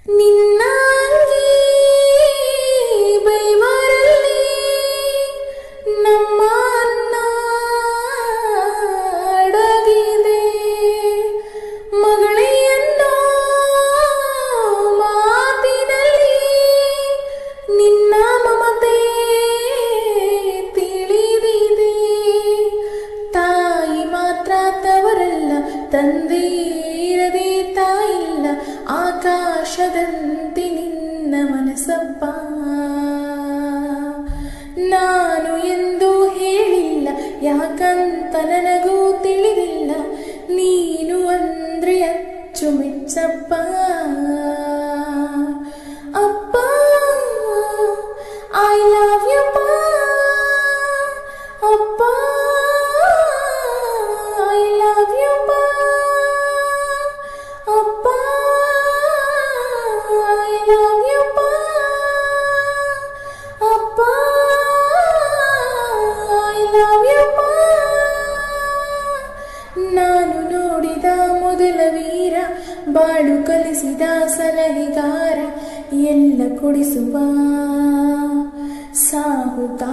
ನಿನ್ನಾಗಿ ಬೈವರಲ್ಲಿ ನಮ್ಮ ಅನ್ನ ಅಡಗಿದೆ. ಮಗಳೆಯನ್ನೋ ಮಾತಿನಲ್ಲಿ ನಿನ್ನ ಮಮತೆ ತಿಳಿದಿದೆ. ತಾಯಿ ಮಾತ್ರ ತವರಲ್ಲ, ತಂದೆ ಇರದೆ ತಾಯಿಲ್ಲ. ಆಕಾಶದಂತೆ ನಿನ್ನ ಮನಸ್ಸಪ್ಪ. ನಾನು ಎಂದು ಹೇಳಿಲ್ಲ, ಯಾಕಂತ ನನಗೂ ತಿಳಿದಿಲ್ಲ. ನೀನು ಅಂದ್ರೆ ಅಚ್ಚುಮೆಚ್ಚಪ್ಪ. ಅಪ್ಪ ಐ ಲವ್ ಯು ಅಪ್ಪ, ಐ ಲವ್ ಯು ಅಪ್ಪ, ಐ ಲವ್ ಯು ಅಪ್ಪ, ಐ ಲವ್ ಯು. ನಾನು ನೋಡಿದ ಮೊದಲ ವೀರ, ಬಾಳು ಕಲಿಸಿದ ಸಲಹೆಗಾರ, ಎಲ್ಲ ಕೊಡಿಸುವ ಸಾಹುಕಾರ.